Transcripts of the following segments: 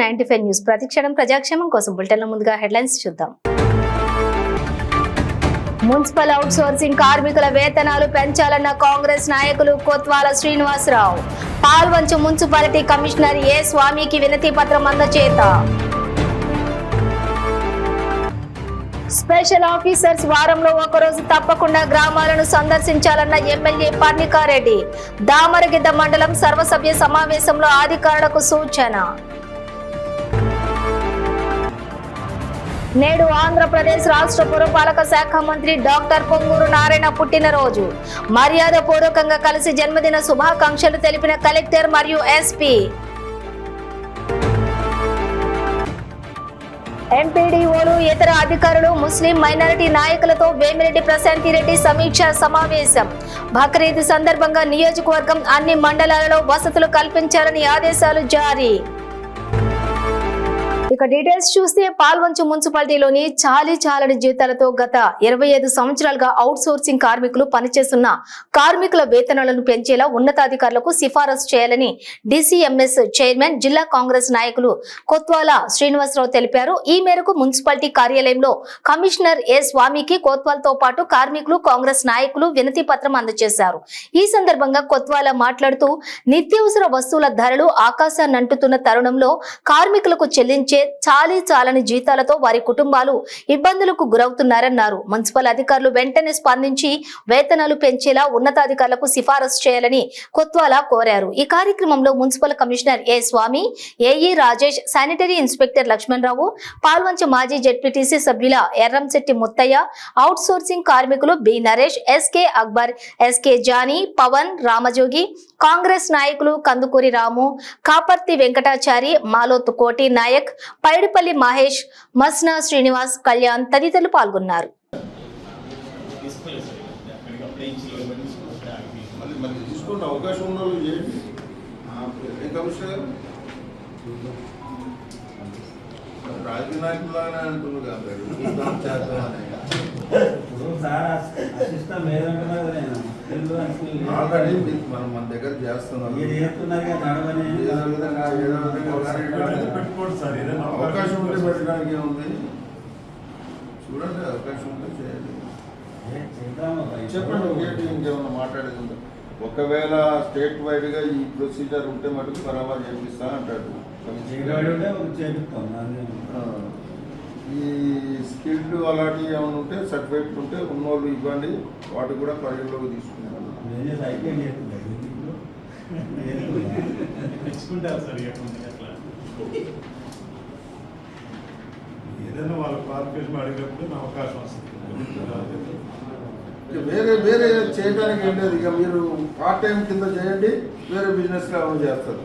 95 news ప్రతిక్షణం ప్రజాక్షేమం కోసం బులెటిన్ల ముందుగా హెడ్లైన్స్ చూద్దాం. మున్సిపల్ అవుట్ సోర్సింగ్ కార్మికుల వేతనాలు పెంచాలన్న కాంగ్రెస్ నాయకులు కొత్వాల శ్రీనివాసరావు. పాల్వంచ మున్సిపాలిటీ కమిషనర్ ఏ స్వామికి వినతి పత్రం అందజేత. స్పెషల్ ఆఫీసర్స్ వారంలో ఒకరోజు తప్పకుండా గ్రామాలను సందర్శించాలన్న ఎమ్మెల్యే పర్ణికారెడ్డి. దామరగిద్ద మండలం సర్వసభ్య సమావేశంలో అధికారులకు సూచన. నేడు ఆంధ్రప్రదేశ్ రాష్ట్ర పురపాలక శాఖ మంత్రి డాక్టర్ పొంగూరు నారాయణ పుట్టినరోజు. మర్యాద పూర్వకంగా కలిసి జన్మదిన శుభాకాంక్షలు తెలిపిన కలెక్టర్ మరియు ఎస్పీ. ఎంపీడీఓలు ఇతర అధికారులు ముస్లిం మైనారిటీ నాయకులతో వేమిరెడ్డి ప్రశాంతి రెడ్డి సమీక్షా సమావేశం. బక్రీద్ సందర్భంగా నియోజకవర్గం అన్ని మండలాలలో వసతులు కల్పించాలని ఆదేశాలు జారీ. ఇక డీటెయిల్స్ చూస్తే పాల్వంచ మున్సిపాలిటీలోని చాలని జీతాలతో గత 25 సంవత్సరాలుగా అవుట్ సోర్సింగ్ కార్మికులు పనిచేస్తున్న కార్మికుల వేతనాలను పెంచేలా ఉన్నతాధికారులకు సిఫారసు చేయాలని డిసిఎంఎస్ చైర్మన్ జిల్లా కాంగ్రెస్ నాయకులు కొత్వాల శ్రీనివాసరావు తెలిపారు. ఈ మేరకు మున్సిపాలిటీ కార్యాలయంలో కమిషనర్ ఏ స్వామికి కొత్వాలతో పాటు కార్మికులు కాంగ్రెస్ నాయకులు వినతి పత్రం అందజేశారు. ఈ సందర్భంగా కొత్వాల మాట్లాడుతూ నిత్యావసర వస్తువుల ధరలు ఆకాశాన్నంటుతున్న తరుణంలో కార్మికులకు చెల్లించే చాలని జీతాలతో వారి కుటుంబాలు ఇబ్బందులకు గురవుతున్నారన్నారు. మున్సిపల్ అధికారులు వెంటనే స్పందించి వేతనాలు పెంచేలా ఉన్నతాధికారులకు సిఫారసు చేయాలని కొత్వాల కోరారు. ఈ కార్యక్రమంలో మున్సిపల్ కమిషనర్ ఏ స్వామి, AE Rajesh, sanitary inspector Lakshmanarao, Palvancha మాజీ జెడ్పీటీసీ సభ్యుల ఎర్రంశెట్టి ముత్తయ్య, అవుట్ సోర్సింగ్ కార్మికులు B Naresh, SK Akbar, SK Johnny, Pawan, Ramajogi, Congress నాయకులు కందుకూరి రాము, కాపర్తి వెంకటాచారి, మాలోతు కోటి నాయక్, పైడిపల్లి మహేష్, మస్నా శ్రీనివాస్, కళ్యాణ్ తదితరులు పాల్గొన్నారు. మనం మన దగ్గర చేస్తున్నాం. అవకాశం ఉంటే పెట్టడానికి ఏముంది, చూడండి. అవకాశం ఉంటే చేయండి. చెప్పండి. ఒకటి ఇంకేమన్నా మాట్లాడేది ఉందా? ఒకవేళ స్టేట్ వైడ్ గా ఈ ప్రొసీజర్ ఉంటే మటుకు బరాబర్ చేపిస్తా అంటాడు. ఈ స్కిల్డ్ అలాంటివి ఏమైనా ఉంటే సర్టిఫికేట్ ఉంటే ఉన్నోళ్ళు ఇవ్వండి, వాటి కూడా పరిగణలోకి తీసుకున్నాను. ఏదైనా వాళ్ళ క్వాలిఫికేషన్ అడిగినప్పుడు అవకాశం వస్తుంది. వేరే చేయడానికి ఏం లేదు. ఇక మీరు పార్ట్ టైం కింద చేయండి, వేరే బిజినెస్ లో చేస్తారు.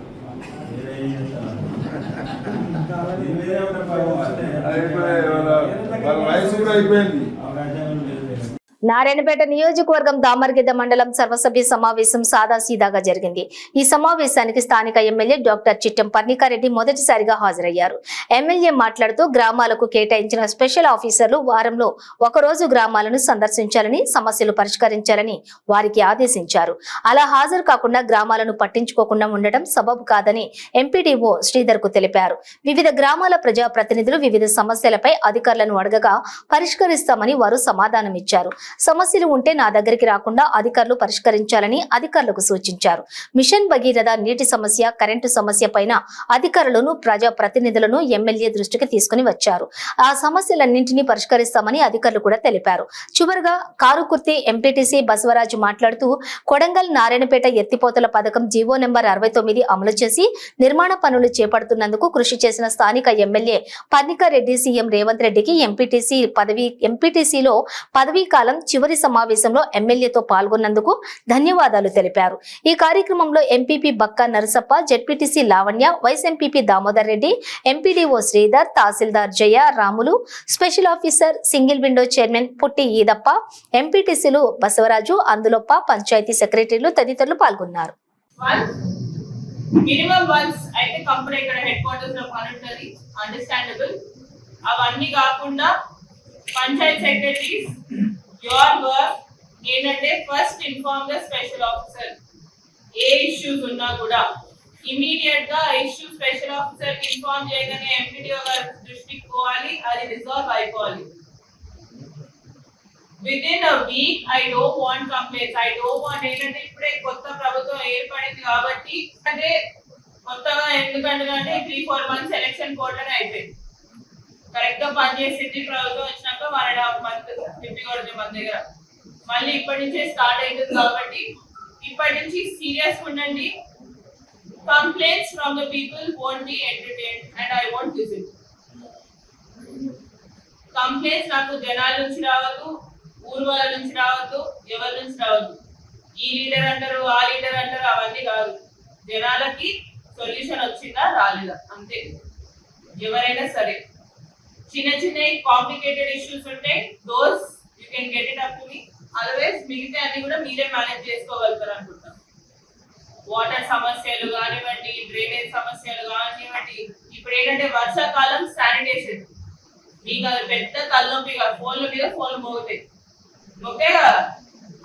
వయసు కూడా అయిపోయింది. నారాయణపేట నియోజకవర్గం దామరగిద్ద మండలం సర్వసభ్య సమావేశం సాదాసీదాగా జరిగింది. ఈ సమావేశానికి స్థానిక ఎమ్మెల్యే డాక్టర్ చిట్టం పర్ణికారెడ్డి మొదటిసారిగా హాజరయ్యారు. ఎమ్మెల్యే మాట్లాడుతూ గ్రామాలకు కేటాయించిన స్పెషల్ ఆఫీసర్లు వారంలో ఒకరోజు గ్రామాలను సందర్శించాలని, సమస్యలు పరిష్కరించాలని వారికి ఆదేశించారు. అలా హాజరు కాకుండా గ్రామాలను పట్టించుకోకుండా ఉండటం సబబు కాదని ఎంపీడీఓ శ్రీధర్ కు తెలిపారు. వివిధ గ్రామాల ప్రజాప్రతినిధులు వివిధ సమస్యలపై అధికారులను అడగగా పరిష్కరిస్తామని వారు సమాధానమిచ్చారు. సమస్యలు ఉంటే నా దగ్గరికి రాకుండా అధికారులు పరిష్కరించాలని అధికారులకు సూచించారు. మిషన్ భగీరథ నీటి సమస్య, కరెంటు సమస్య పైన అధికారులను, ప్రజా ప్రతినిధులను ఎమ్మెల్యే దృష్టికి తీసుకుని వచ్చారు. ఆ సమస్యలన్నింటినీ పరిష్కరిస్తామని అధికారులు కూడా తెలిపారు. చివరగా కారుకుర్తి ఎంపీటీసీ బసవరాజు మాట్లాడుతూ కొడంగల్ నారాయణపేట ఎత్తిపోతల పథకం జీవో నెంబర్ 69 అమలు చేసి నిర్మాణ పనులు చేపడుతున్నందుకు కృషి చేసిన స్థానిక ఎమ్మెల్యే పర్ణికారెడ్డి సీఎం రేవంత్ రెడ్డికి ఎంపీటీసీలో పదవీ కాలం చివరి సమావేశంలో ఎమ్మెల్యేతో పాల్గొన్నందుకు ధన్యవాదాలు తెలిపారు. ఈ కార్యక్రమంలో MPP Bakka Narasappa, ZPTC Lavanya, vice MPP Damodar Reddy, MPDO Sridhar, తహసీల్దార్ జయ, Ramulu, special officer single window chairman పుట్టి ఈదప్ప, ఎంపీటీసీలు బసవరాజు, అందులొప్ప, పంచాయతీ సెక్రటరీలు తదితరులు పాల్గొన్నారు. అవన్నీ కాకుండా పంచాయత్ సెక్రటరీస్ యువర్ వర్క్ ఏంటంటే first inform the special officer. A issues ఉన్నా కూడా ఇమీడియట్ గా ఇష్యూ స్పెషల్ ఆఫీసర్ కి ఇన్ఫార్మ్ చేయగానే ఎంపీడీఓ గారి దృష్టికి పోవాలి, అది రిజాల్వ్ అయిపోవాలి. Within a week, I don't want complaints. I don't want ఏంటంటే ఇప్పుడే కొత్త ప్రభుత్వం ఏర్పడింది కాబట్టి అంటే కొత్తగా ఎందుకంటే 3-4 months ఎలక్షన్ కోడ్లోనే అయిపోయింది. కరెక్ట్ గా పనిచేసింది ప్రభుత్వం వచ్చినాక 1.5 months తిప్పి కొడుతుంది మన దగ్గర. మళ్ళీ ఇప్పటి నుంచే స్టార్ట్ అవుతుంది కాబట్టి ఇప్పటి నుంచి సీరియస్ ఉండండి. Complaints from the people won't be entertained and I won't listen. Complaints నాకు జనాల నుంచి రావద్దు, ఊరు వాళ్ళ నుంచి రావద్దు, ఎవరి నుంచి రావద్దు. ఈ లీడర్ అంటారు, ఆ లీడర్ అంటారు, అవన్నీ కాదు. జనాలకి సొల్యూషన్ వచ్చిందా రాలేదా అంతే. ఎవరైనా సరే చిన్న చిన్న కాంప్లికేటెడ్ ఇష్యూస్ ఉంటాయి, those you can get it up to me. Otherwise మిగతా అన్ని కూడా మీరే మేనేజ్ చేసుకోగలుగుతారు అనుకుంటాను. వాటర్ సమస్యలు కానివ్వండి, డ్రైనేజ్ సమస్యలు కానివ్వండి. ఇప్పుడు ఏంటంటే వర్షాకాలం శానిటేషన్ మీకు అది పెద్ద తలనొప్పిగా, ఫోన్ల మీద ఫోన్లు మోగుతాయి. ఓకే కదా,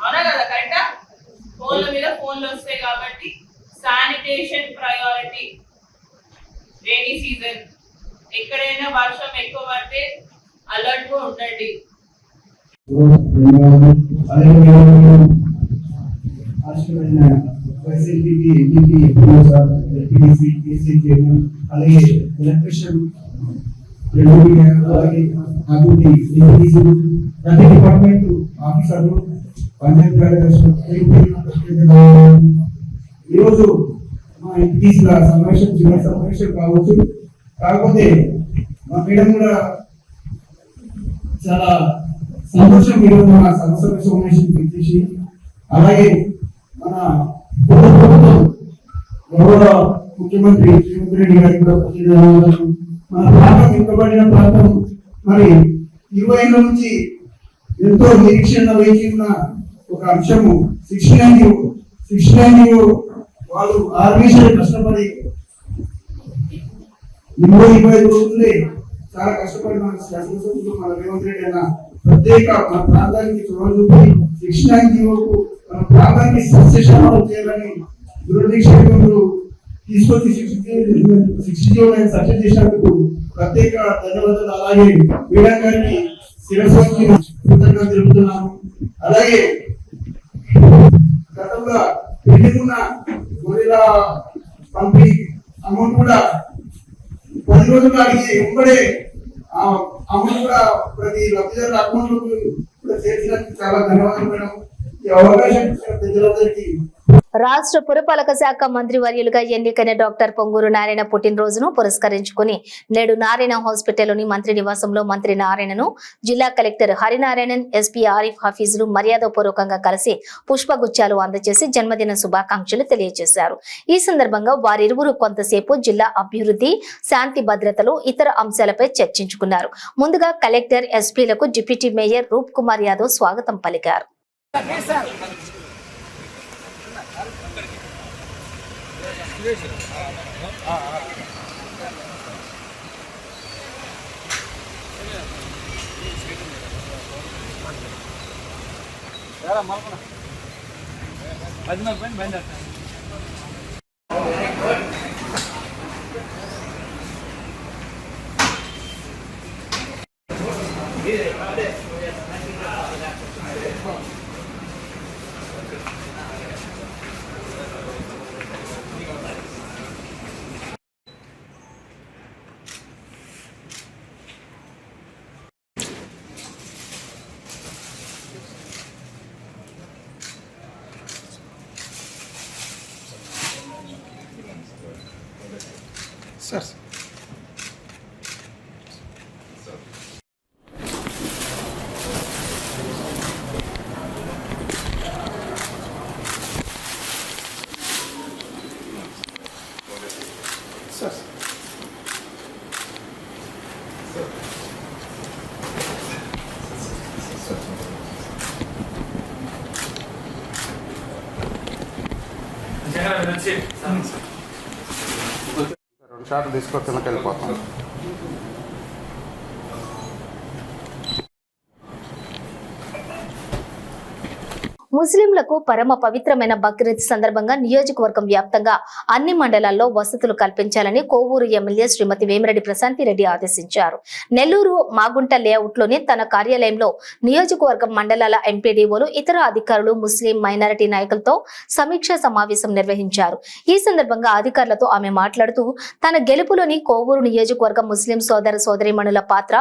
అవునా కదా, కరెక్టా? ఫోన్ల మీద ఫోన్లు వస్తాయి కాబట్టి శానిటేషన్ ప్రయారిటీ. రైనీ సీజన్ ఎక్కడైనా వర్షం ఎక్కువ పడితే అలర్ట్ గా ఉండండి. అలాగే ఎలక్ట్రిషియన్ ప్రతి డిపార్ట్మెంట్ ఆఫీసర్లు, పంచాయతీ కార్యదర్శులు ఈరోజు మా ఎంపీసీల సమావేశం చిన్న సమావేశం కావచ్చు. కాకపోతే మా మేడం కూడా చాలా సంతోషం ఈరోజు మన సమావేశం సమావేశం. అలాగే మన గౌరవ ముఖ్యమంత్రి రేవంత్ రెడ్డి గారికి కూడా మన ప్రాంతం వెనుకబడిన ప్రాంతం మరి 20 ఏళ్ళ నుంచి ఎంతో నిరీక్షణ వేచి ఉన్న ఒక అంశము 69 వాళ్ళు ఆర్గనైజేషన్ కష్టపడి 25 రోజులే చాలా కష్టపడి మన శాసనసభ్యులు మన రేవంత్ రెడ్డి అన్న ప్రత్యేక మన ప్రాంతానికి చొరవ చూపి 69 మన ప్రాంతానికి సస్యశామలు చేయాలని దురదీక్షలు తీసుకొచ్చి 60 సక్సెస్ చేసినందుకు ప్రత్యేక ధన్యవాదాలు. అలాగే మేడం గారికి శిరస్సు కృతజ్ఞతలు తెలుపుతున్నాను. అలాగే గతంలో పెళ్లికున్న గొర్రెల పంపిణీ అమౌంట్ కూడా 10 రోజులు అడిగి ఉండే అమౌంట్ కూడా ప్రతి లబ్ధిదారుల అకౌంట్ కూడా చేర్చినందుకు చాలా ధన్యవాదాలు మేడం. ఈ అవకాశం ఇచ్చిన ప్రజలందరికీ. రాష్ట్ర పురపాలక శాఖ మంత్రి వర్యులుగా ఎన్నికైన డాక్టర్ పొంగూరు నారాయణ పుట్టినరోజును పురస్కరించుకుని నేడు నారాయణ హాస్పిటల్లోని మంత్రి నివాసంలో మంత్రి నారాయణను జిల్లా కలెక్టర్ హరినారాయణన్, ఎస్పీ ఆరిఫ్ హఫీజులు మర్యాదపూర్వకంగా కలిసి పుష్పగుచ్చాలు అందజేసి జన్మదిన శుభాకాంక్షలు తెలియజేశారు. ఈ సందర్భంగా వారిరువురు కొంతసేపు జిల్లా అభివృద్ధి, శాంతి భద్రతలు, ఇతర అంశాలపై చర్చించుకున్నారు. ముందుగా కలెక్టర్, ఎస్పీలకు డిప్యూటీ మేయర్ రూప్ కుమార్ యాదవ్ స్వాగతం పలికారు. సార్ రెండు షాట్లు తీసుకొచ్చి వెళ్ళిపోతాం. ముస్లింలకు పరమ పవిత్రమైన బక్రీద్ సందర్భంగా నియోజకవర్గం వ్యాప్తంగా అన్ని మండలాల్లో వసతులు కల్పించాలని కోవూరు ఎమ్మెల్యే శ్రీమతి వేమిరెడ్డి ప్రశాంతి రెడ్డి ఆదేశించారు. నెల్లూరు మాగుంట లేఅవుట్లోని తన కార్యాలయంలో నియోజకవర్గం మండలాల ఎంపీడీఓలు, ఇతర అధికారులు, ముస్లిం మైనారిటీ నాయకులతో సమీక్షా సమావేశం నిర్వహించారు. ఈ సందర్భంగా అధికారులతో ఆమె మాట్లాడుతూ తన గెలుపులోని కోవూరు నియోజకవర్గం ముస్లిం సోదర సోదరీమణుల పాత్ర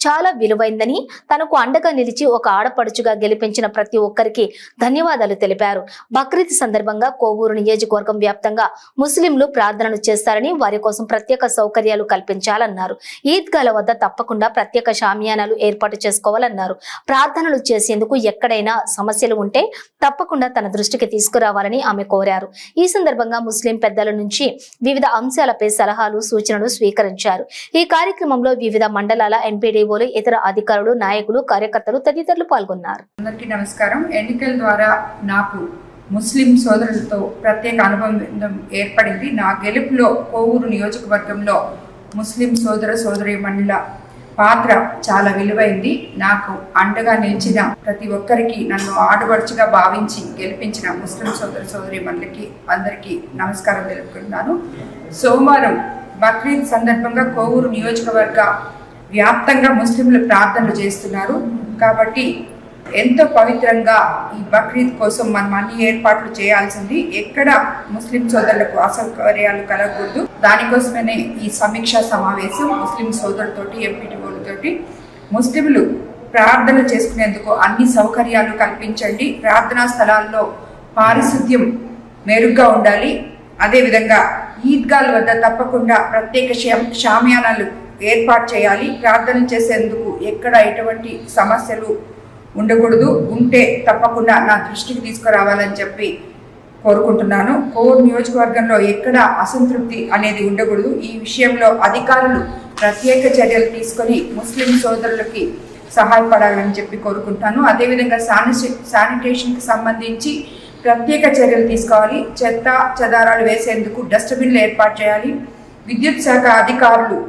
చాలా విలువైందని, తనకు అండగా నిలిచి ఒక ఆడపడుచుగా గెలిపించిన ప్రతి ఒక్కరికి ధన్యవాదాలు తెలిపారు. బక్రీద్ సందర్భంగా కోవూరు నియోజకవర్గం వ్యాప్తంగా ముస్లింలు ప్రార్థనలు చేస్తారని, వారి కోసం ప్రత్యేక సౌకర్యాలు కల్పించాలన్నారు. ఈద్గాల వద్ద తప్పకుండా ప్రత్యేక షామియానాలు ఏర్పాటు చేసుకోవాలన్నారు. ప్రార్థనలు చేసేందుకు ఎక్కడైనా సమస్యలు ఉంటే తప్పకుండా తన దృష్టికి తీసుకురావాలని ఆమె కోరారు. ఈ సందర్భంగా ముస్లిం పెద్దల నుంచి వివిధ అంశాలపై సలహాలు, సూచనలు స్వీకరించారు. ఈ కార్యక్రమంలో వివిధ మండలాల ఎంపీడీఓలు, ఇతర అధికారులు, నాయకులు, కార్యకర్తలు తదితరులు పాల్గొన్నారు. అందరికీ నమస్కారం. ఎన్నికల ద్వారా నాకు ముస్లిం సోదరులతో ప్రత్యేక అనుబంధం ఏర్పడింది. నా గెలుపులో కోవూరు నియోజకవర్గంలో ముస్లిం సోదర సోదరీమణుల పాత్ర చాలా విలువైంది. నాకు అండగా నిలిచిన ప్రతి ఒక్కరికి, నన్ను ఆడపడుచుగా భావించి గెలిపించిన ముస్లిం సోదర సోదరీమణులకి అందరికీ నమస్కారం తెలుపుకుంటున్నాను. సోమవారం బక్రీద్ సందర్భంగా కోవూరు నియోజకవర్గ వ్యాప్తంగా ముస్లింలు ప్రార్థనలు చేస్తున్నారు. కాబట్టి ఎంతో పవిత్రంగా ఈ బక్రీద్ కోసం మనం అన్ని ఏర్పాట్లు చేయాల్సింది. ఎక్కడ ముస్లిం సోదరులకు అసౌకర్యాలు కలగకూడదు. దానికోసమే ఈ సమీక్షా సమావేశం ముస్లిం సోదరులతోటి, ఎంపీటీఓలతోటి. ముస్లింలు ప్రార్థనలు చేసుకునేందుకు అన్ని సౌకర్యాలు కల్పించండి. ప్రార్థనా స్థలాల్లో పారిశుద్ధ్యం మెరుగ్గా ఉండాలి. అదేవిధంగా ఈద్గాల వద్ద తప్పకుండా ప్రత్యేక షామియానాలు ఏర్పాటు చేయాలి. ప్రార్థనలు చేసేందుకు ఎక్కడ ఎటువంటి సమస్యలు ఉండకూడదు. ఉంటే తప్పకుండా నా దృష్టికి తీసుకురావాలని చెప్పి కోరుకుంటున్నాను. కోవూరు నియోజకవర్గంలో ఎక్కడ అసంతృప్తి అనేది ఉండకూడదు. ఈ విషయంలో అధికారులు ప్రత్యేక చర్యలు తీసుకొని ముస్లిం సోదరులకి సహాయపడాలని చెప్పి కోరుకుంటాను. అదేవిధంగా శానిటేషన్కి సంబంధించి ప్రత్యేక చర్యలు తీసుకోవాలి. చెత్త చెదారాలు వేసేందుకు డస్ట్బిన్లు ఏర్పాటు చేయాలి. విద్యుత్ శాఖ అధికారులు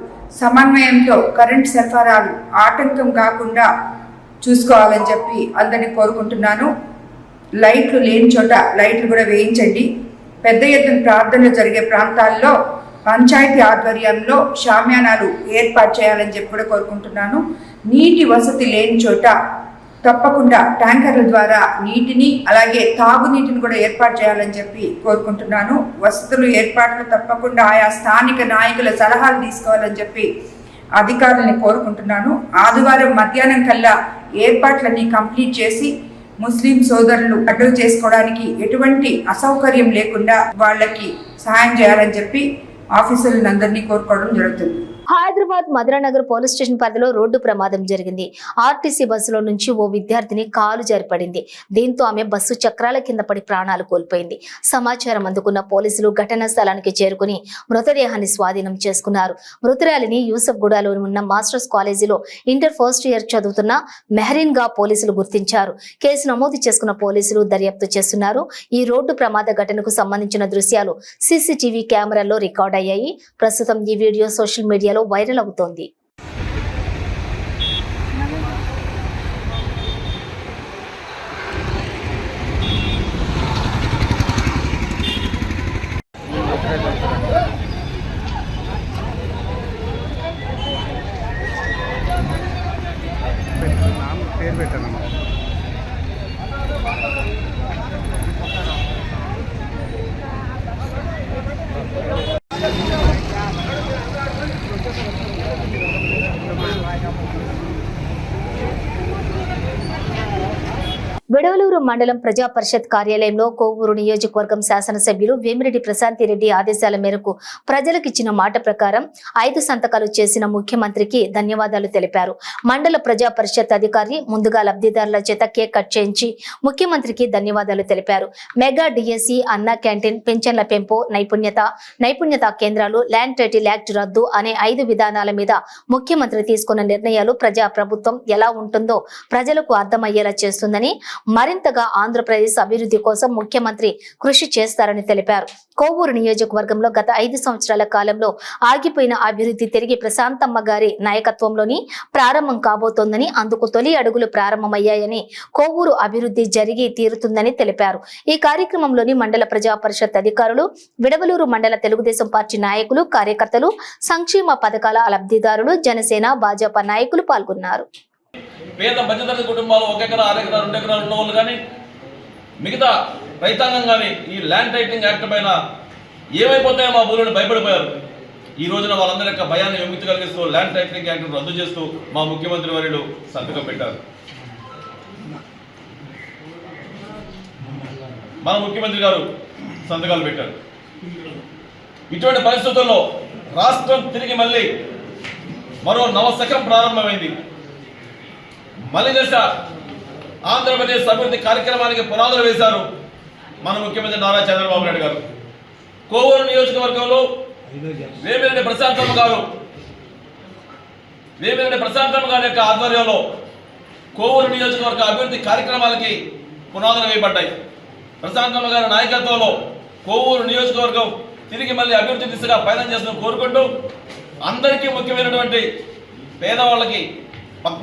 సమన్వయంతో కరెంట్ సరఫరాలు ఆటంకం కాకుండా చూసుకోవాలని చెప్పి అందరినీ కోరుకుంటున్నాను. లైట్లు లేని చోట లైట్లు కూడా వేయించండి. పెద్ద ఎత్తున ప్రార్థనలు జరిగే ప్రాంతాల్లో పంచాయతీ ఆధ్వర్యంలో షామియానాలు ఏర్పాటు చేయాలని చెప్పి కూడా కోరుకుంటున్నాను. నీటి వసతి లేని చోట తప్పకుండా ట్యాంకర్ల ద్వారా నీటిని, అలాగే తాగునీటిని కూడా ఏర్పాటు చేయాలని చెప్పి కోరుకుంటున్నాను. వసతులు ఏర్పాట్లు తప్పకుండా ఆయా స్థానిక నాయకుల సలహాలు తీసుకోవాలని చెప్పి అధికారులని కోరుకుంటున్నాను. ఆదివారం మధ్యాహ్నం కల్లా ఏర్పాట్లన్నీ కంప్లీట్ చేసి ముస్లిం సోదరులు అడ్డు చేసుకోవడానికి ఎటువంటి అసౌకర్యం లేకుండా వాళ్ళకి సహాయం చేయాలని చెప్పి ఆఫీసర్లందరినీ కోరుకోవడం జరుగుతుంది. హైదరాబాద్ మధురానగర్ పోలీస్ స్టేషన్ పరిధిలో రోడ్డు ప్రమాదం జరిగింది. ఆర్టీసీ బస్సులో నుంచి ఓ విద్యార్థిని కాలు జారిపడింది. దీంతో ఆమె బస్సు చక్రాల కింద పడి ప్రాణాలు కోల్పోయింది. సమాచారం అందుకున్న పోలీసులు ఘటనా స్థలానికి చేరుకుని మృతదేహాన్ని స్వాధీనం చేసుకున్నారు. మృతురాలిని యూసఫ్గూడలో ఉన్న మాస్టర్స్ కాలేజీలో ఇంటర్ ఫస్ట్ ఇయర్ చదువుతున్న మెహరీన్ గా పోలీసులు గుర్తించారు. కేసు నమోదు చేసుకున్న పోలీసులు దర్యాప్తు చేస్తున్నారు. ఈ రోడ్డు ప్రమాద ఘటనకు సంబంధించిన దృశ్యాలు సీసీటీవీ కెమెరాల్లో రికార్డ్ అయ్యాయి. ప్రస్తుతం ఈ వీడియో సోషల్ మీడియాలో వైరల్ అవుతోంది. పేరు పెట్టాను. వెడవలూరు మండలం ప్రజా పరిషత్ కార్యాలయంలో కోవూరు నియోజకవర్గం శాసనసభ్యులు వేమిరెడ్డి ప్రశాంతి రెడ్డి ఆదేశాల మేరకు ప్రజలకిచ్చిన మాట ప్రకారం 5 సంతకాలు చేసిన ముఖ్యమంత్రికి ధన్యవాదాలు తెలిపారు. మండల ప్రజా పరిషత్ అధికారి ముందుగా లబ్ధిదారుల చేత కేక్ కట్ చేయించి ముఖ్యమంత్రికి ధన్యవాదాలు తెలిపారు. మెగా డిఎస్సి, అన్నా క్యాంటీన్, పెన్షన్ల పెంపు, నైపుణ్యత కేంద్రాలు, ల్యాండ్ టైటిల్ యాక్ట్ రద్దు అనే 5 విధానాల మీద ముఖ్యమంత్రి తీసుకున్న నిర్ణయాలు ప్రజా ప్రభుత్వం ఎలా ఉంటుందో ప్రజలకు అర్థమయ్యేలా చేస్తుందని, మరింతగా ఆంధ్రప్రదేశ్ అభివృద్ధి కోసం ముఖ్యమంత్రి కృషి చేస్తారని తెలిపారు. కోవూరు నియోజకవర్గంలో గత 5 సంవత్సరాల కాలంలో ఆగిపోయిన అభివృద్ధి తిరిగి ప్రశాంతమ్మ గారి నాయకత్వంలోని ప్రారంభం కాబోతోందని, అందుకు తొలి అడుగులు ప్రారంభమయ్యాయని, కోవూరు అభివృద్ధి జరిగి తీరుతుందని తెలిపారు. ఈ కార్యక్రమంలోని మండల ప్రజా పరిషత్ అధికారులు, విడవలూరు మండల తెలుగుదేశం పార్టీ నాయకులు, కార్యకర్తలు, సంక్షేమ పథకాల లబ్ధిదారులు, జనసేన, భాజపా నాయకులు పాల్గొన్నారు. పేద మధ్యతరగతి కుటుంబాలు 1 ఎకరా, 6 ఎకరాలు, 2 ఎకరాలు ఉన్న వాళ్ళు కానీ, మిగతా రైతాంగం కానీ ఈ ల్యాండ్ టైటిలింగ్ యాక్ట్ పైన ఏమైపోతాయో మా ఊళ్ళో భయపడిపోయారు. ఈ రోజున వాళ్ళందరి యొక్క భయాన్ని విముక్తి కలిగిస్తూ ల్యాండ్ టైటిలింగ్ యాక్ట్ రద్దు చేస్తూ మా ముఖ్యమంత్రి వర్యులు సంతకం పెట్టారు. మన ముఖ్యమంత్రి గారు సంతకాలు పెట్టారు. ఇటువంటి పరిస్థితుల్లో రాష్ట్రం తిరిగి మళ్ళీ మరో నవశకం ప్రారంభమైంది. మళ్ళీ దశ ఆంధ్రప్రదేశ్ అభివృద్ధి కార్యక్రమానికి పునాదులు వేశారు మన ముఖ్యమంత్రి నారా చంద్రబాబు నాయుడు గారు. కోవూరు నియోజకవర్గంలో వేమిరెడ్డి ప్రశాంతమ్మ గారి యొక్క ఆధ్వర్యంలో కోవూరు నియోజకవర్గ అభివృద్ధి కార్యక్రమాలకి పునాదులు వేయబడ్డాయి. ప్రశాంతమ్మ గారి నాయకత్వంలో కోవూరు నియోజకవర్గం తిరిగి మళ్ళీ అభివృద్ధి దిశగా పయనం చేస్తూ కోరుకుంటూ, అందరికీ ముఖ్యమైనటువంటి పేదవాళ్ళకి,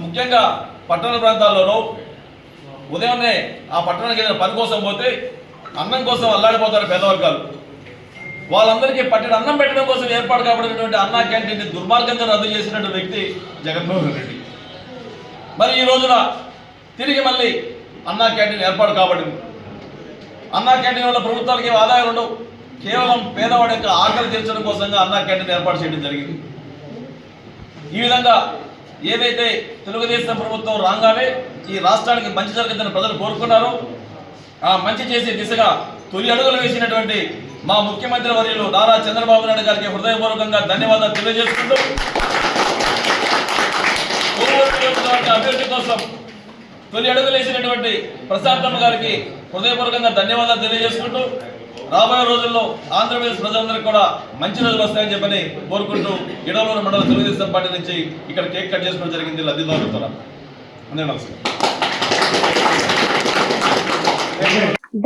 ముఖ్యంగా పట్టణ ప్రాంతాల్లోనూ ఉదయాన్నే ఆ పట్టణానికి ఏదైనా పని కోసం పోతే అన్నం కోసం అల్లాడిపోతారు పేదవర్గాలు. వాళ్ళందరికీ పట్టిన అన్నం పెట్టడం కోసం ఏర్పాటు కాబడినటువంటి అన్నా క్యాంటీన్ని దుర్మార్గంగా రద్దు చేసినటువంటి వ్యక్తి జగన్మోహన్ రెడ్డి. మరి ఈ రోజున తిరిగి మళ్ళీ అన్నా క్యాంటీన్ ఏర్పాటు కాబడింది. అన్నా క్యాంటీన్ వల్ల ప్రభుత్వాలకి ఆదాయాలు ఉండవు. కేవలం పేదవాడి యొక్క ఆకలి తీర్చడం కోసంగా అన్నా క్యాంటీన్ ఏర్పాటు చేయడం జరిగింది. ఈ విధంగా ఏదైతే తెలుగుదేశం ప్రభుత్వం రాగానే ఈ రాష్ట్రానికి మంచి జరుగుతుందని ప్రజలు కోరుకున్నారో, ఆ మంచి చేసే దిశగా తొలి అడుగులు వేసినటువంటి మా ముఖ్యమంత్రి వర్యులు నారా చంద్రబాబు నాయుడు గారికి హృదయపూర్వకంగా ధన్యవాదాలు తెలియజేసుకుంటూ, అభివృద్ధి కోసం తొలి అడుగులు వేసినటువంటి ప్రశాంతమ్మ గారికి హృదయపూర్వకంగా ధన్యవాదాలు తెలియజేసుకుంటూ, రాబోయే రోజుల్లో ఆంధ్రప్రదేశ్ ప్రజలందరికీ కూడా మంచి రోజులు వస్తాయని చెప్పని కోరుకుంటూ, ఇడవలూరు మండల తెలుగుదేశం పార్టీ నుంచి ఇక్కడ కేక్ కట్ చేసుకోవడం జరిగింది లబ్ధిదారులతో. అందరూ నమస్కారం.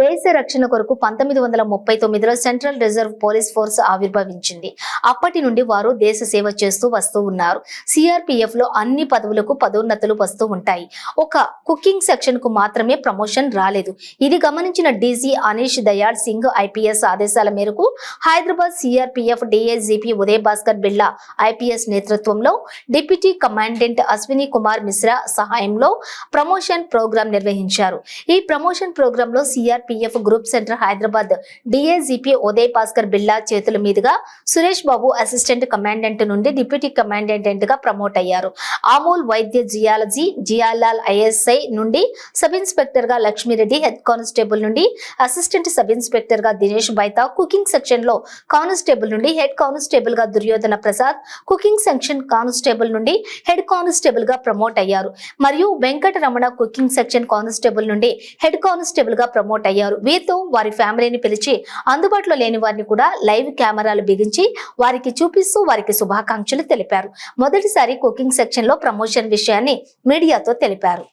దేశ రక్షణ కొరకు 1939లో సెంట్రల్ రిజర్వ్ పోలీస్ ఫోర్స్ ఆవిర్భవించింది. అప్పటి నుండి వారు దేశ సేవ చేస్తూ వస్తూ ఉన్నారు. సిఆర్పిఎఫ్ లో అన్ని పదవులకు పదోన్నతులు వస్తూ ఉంటాయి. ఒక కుకింగ్ సెక్షన్ కు మాత్రమే ప్రమోషన్ రాలేదు. ఇది గమనించిన డీజీ అనీష్ దయాళ్ సింగ్ ఐపీఎస్ ఆదేశాల మేరకు హైదరాబాద్ సిఆర్పిఎఫ్ డీఐజీపీ ఉదయ్ భాస్కర్ బిర్లా ఐపీఎస్ నేతృత్వంలో deputy commandant Ashwini Kumar Mishra సహాయంలో promotion programme నిర్వహించారు. ఈ ప్రమోషన్ ప్రోగ్రామ్ లో CRPF group centre Hyderabad DIGP Uday Bhaskar Birla చేతుల మీదుగా సురేష్ బాబు అసిస్టెంట్ కమాండెంట్ నుండి డిప్యూటీ కమాండెంట్ గా ప్రమోట్ అయ్యారు. అమూల్ వైద్య జియాలజీ జియాలాల్ ఐఎస్ఐ నుండి సబ్ ఇన్స్పెక్టర్ గా లక్ష్మీరెడ్డి, హెడ్ కానిస్టేబుల్ నుండి అసిస్టెంట్ సబ్ ఇన్స్పెక్టర్ గా దినేష్ బైతా, కుకింగ్ సెక్షన్ లో కానిస్టేబుల్ నుండి హెడ్ కానిస్టేబుల్ గా Duryodhana Prasad, cooking section constable నుండి హెడ్ కానిస్టేబుల్ గా ప్రమోట్ అయ్యారు. మరియు వెంకటరమణ కుకింగ్ సెక్షన్ కానిస్టేబుల్ నుండి హెడ్ కానిస్టేబుల్ గా ప్రమోట్ అయ్యారు. వీరితో వారి ఫ్యామిలీని పిలిచి అందుబాటులో లేని వారిని కూడా లైవ్ కెమెరాలు బిగించి వారికి చూపిస్తూ వారికి శుభాకాంక్షలు తెలిపారు. మొదటిసారి కుకింగ్ సెక్షన్ లో ప్రమోషన్ విషయాన్ని మీడియాతో తెలిపారు.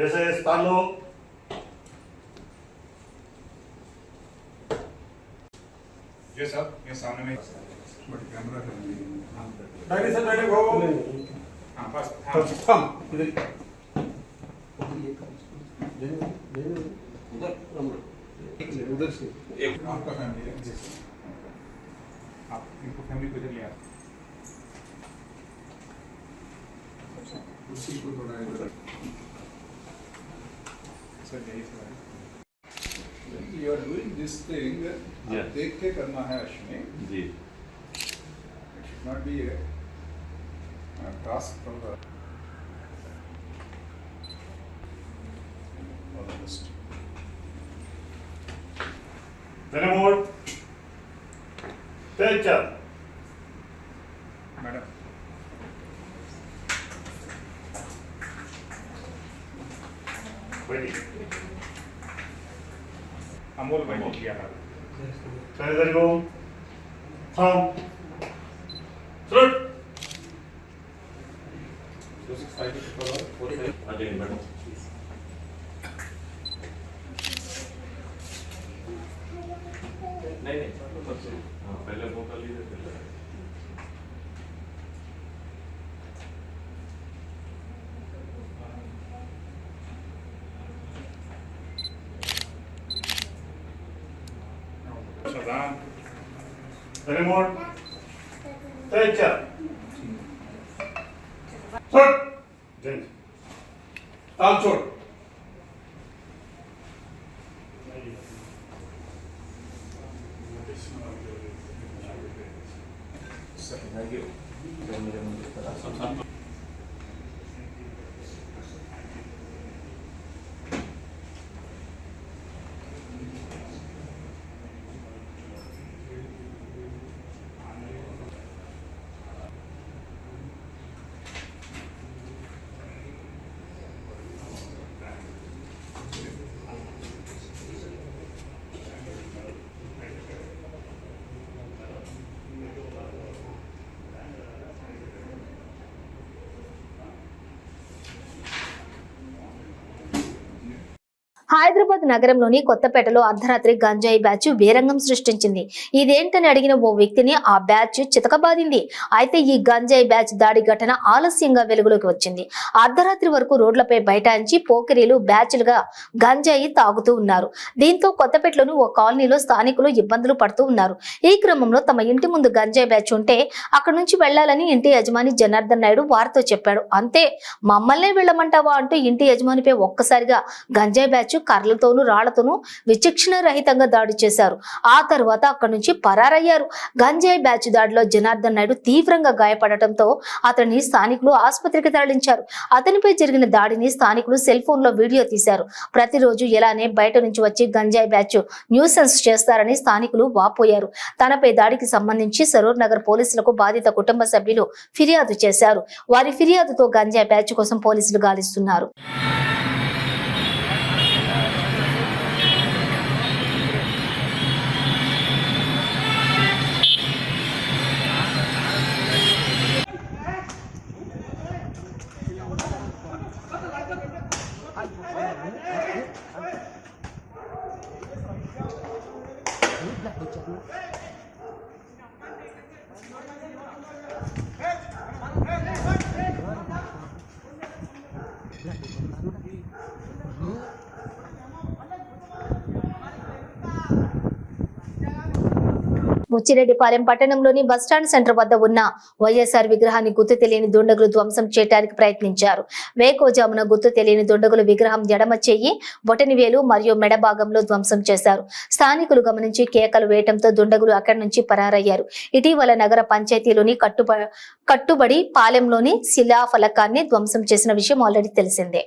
ऐसे स्थानों ये सब ये सामने में डायरी से डायरी वो हाँ बस हम उधर से एक आपका फैमिली है आप इनको फैमिली को इधर ले आए उसी को थोड़ा इधर सर यही sir You are doing this thing. Yes. देख के करना है अश्विनी. जी. It should not be a task from the Then more. Teacher. Madam. Waiting. Amol bhai ne kiya tha. Sir, there you go. Thumb. Throat. Shadam. Any more? Teacher. Throat. Change. Thumb short. Hyderabad నగరంలోని కొత్తపేటలో అర్ధరాత్రి గంజాయి batch వీరంగం సృష్టించింది. ఇదేంటని అడిగిన ఓ వ్యక్తిని ఆ batch చితకబాదింది. అయితే ఈ గంజాయి బ్యాచ్ దాడి ఘటన ఆలస్యంగా వెలుగులోకి వచ్చింది. అర్ధరాత్రి వరకు రోడ్లపై బైఠాయించి పోకిరీలు బ్యాచ్లుగా గంజాయి తాగుతూ ఉన్నారు. దీంతో కొత్తపేటలోని ఓ కాలనీలో స్థానికులు ఇబ్బందులు పడుతూ ఉన్నారు. ఈ క్రమంలో తమ ఇంటి ముందు గంజాయి బ్యాచ్ ఉంటే అక్కడి నుంచి వెళ్లాలని ఇంటి యజమాని జనార్దన్ నాయుడు వారితో చెప్పాడు. అంతే, మమ్మల్నే వెళ్ళమంటావా అంటూ ఇంటి యజమానిపై ఒక్కసారిగా గంజాయి బ్యాచ్ కర్రలతోనూ రాళ్లతోనూ విచక్షణ రహితంగా దాడి చేశారు. ఆ తర్వాత అక్కడి నుంచి పరారయ్యారు. గంజాయి బ్యాచ్ దాడిలో జనార్దన్ నాయుడు తీవ్రంగా గాయపడటంతో అతన్ని స్థానికులు ఆసుపత్రికి తరలించారు. అతనిపై జరిగిన దాడిని స్థానికులు సెల్ ఫోన్ లో వీడియో తీశారు. ప్రతిరోజు ఇలానే బయట నుంచి వచ్చి గంజాయి బ్యాచ్ న్యూసెన్స్ చేస్తారని స్థానికులు వాపోయారు. తనపై దాడికి సంబంధించి సరూర్ నగర్ పోలీసులకు బాధిత కుటుంబ సభ్యులు ఫిర్యాదు చేశారు. వారి ఫిర్యాదుతో గంజాయి బ్యాచ్ కోసం పోలీసులు గాలిస్తున్నారు. బుచ్చిరెడ్డిపాలెం పట్టణంలోని బస్టాండ్ సెంటర్ వద్ద ఉన్న వైఎస్ఆర్ విగ్రహాన్ని గుర్తు తెలియని దుండగులు ధ్వంసం చేయడానికి ప్రయత్నించారు. వేకోజామున గుర్తు తెలియని దుండగులు విగ్రహం ఎడమ చెయ్యి, బొటనివేలు మరియు మెడ భాగంలో ధ్వంసం చేశారు. స్థానికులు గమనించి కేకలు వేయడంతో దుండగులు అక్కడి నుంచి పరారయ్యారు. ఇటీవల నగర పంచాయతీలోని కట్టుబడి పాలెంలోని శిలాఫలకాన్ని ధ్వంసం చేసిన విషయం ఆల్రెడీ తెలిసిందే.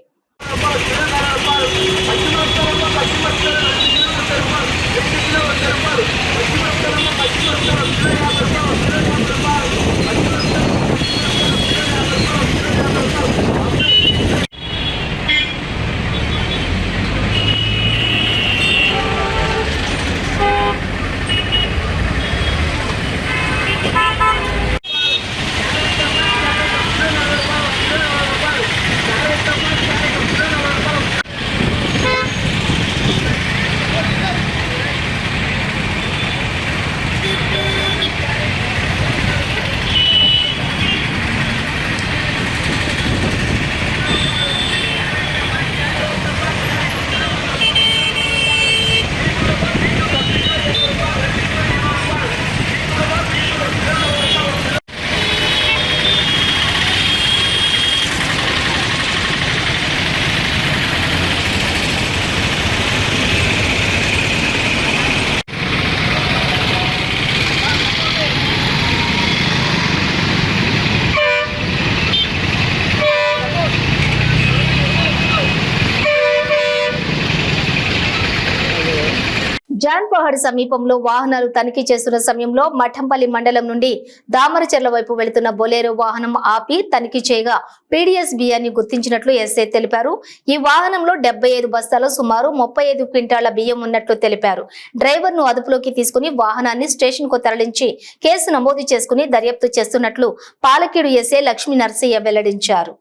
జాన్పహాడ్ సమీపంలో వాహనాలు తనిఖీ చేస్తున్న సమయంలో మఠంపల్లి మండలం నుండి దామరచెర్ల వైపు వెళుతున్న బొలేరో వాహనం ఆపి తనిఖీ చేయగా పీడీఎస్ బియ్యాన్ని గుర్తించినట్లు ఎస్ఐ తెలిపారు. ఈ వాహనంలో 75 బస్తాలు సుమారు 35 క్వింటాళ్ల బియ్యం ఉన్నట్లు తెలిపారు. డ్రైవర్ ను అదుపులోకి తీసుకుని వాహనాన్ని స్టేషన్ కు తరలించి కేసు నమోదు చేసుకుని దర్యాప్తు చేస్తున్నట్లు పాలకీడు ఎస్ఐ లక్ష్మీ నరసయ్య వెల్లడించారు.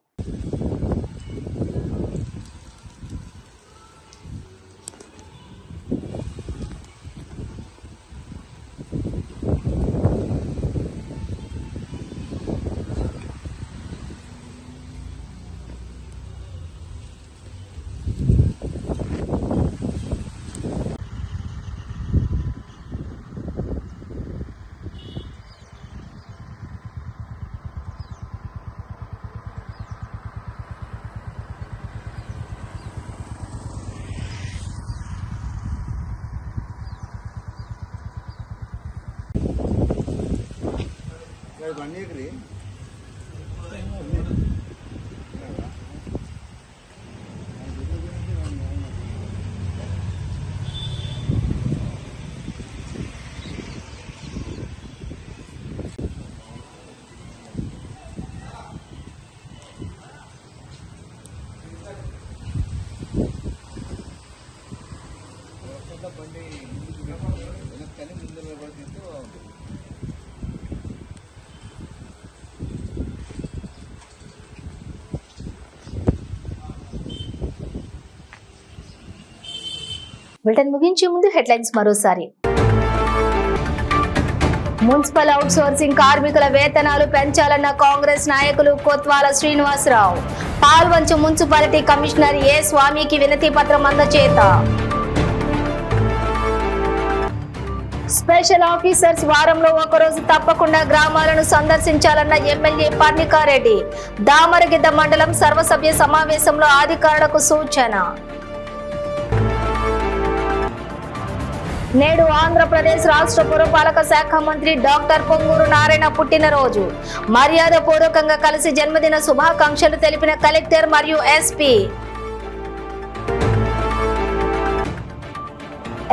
బులెటిన్ ముగించే ముందు హెడ్లైన్స్ మరోసారి. మున్సిపల్ అవుట్ సోర్సింగ్ కార్మికుల వేతనాలు పెంచాలన్న కాంగ్రెస్ నాయకులు కొత్వాల శ్రీనివాసరావు. పాల్వంచు మున్సిపాలిటీ కమిషనర్ ఏ స్వామికి వినతి పత్రం అందజేత. స్పెషల్ ఆఫీసర్స్ వారంలో ఒకరోజు తప్పకుండా గ్రామాలను సందర్శించాలన్న ఎమ్మెల్యే పర్ణికారెడ్డి. దామరగిద్ద మండలం సర్వసభ్య సమావేశంలో అధికారులకు సూచన. నేడు ఆంధ్రప్రదేశ్ రాష్ట్ర పురపాలక శాఖ మంత్రి డాక్టర్ పొంగూరు నారాయణ పుట్టినరోజు. మర్యాద పూర్వకంగా కలిసి జన్మదిన శుభాకాంక్షలు తెలిపిన కలెక్టర్ మరియు ఎస్పీ.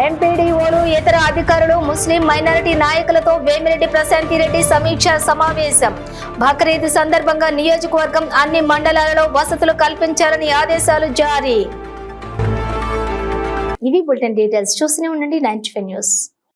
ఎంపీడీఓలు ఇతర అధికారులు ముస్లిం మైనారిటీ నాయకులతో వేమిరెడ్డి ప్రశాంతిరెడ్డి సమీక్షా సమావేశం. బక్రీద్ సందర్భంగా నియోజకవర్గం అన్ని మండలాలలో వసతులు కల్పించాలని ఆదేశాలు జారీ. ఇవి బులెటిన్ డీటెయిల్స్. చూస్తూనే ఉండండి 95 న్యూస్.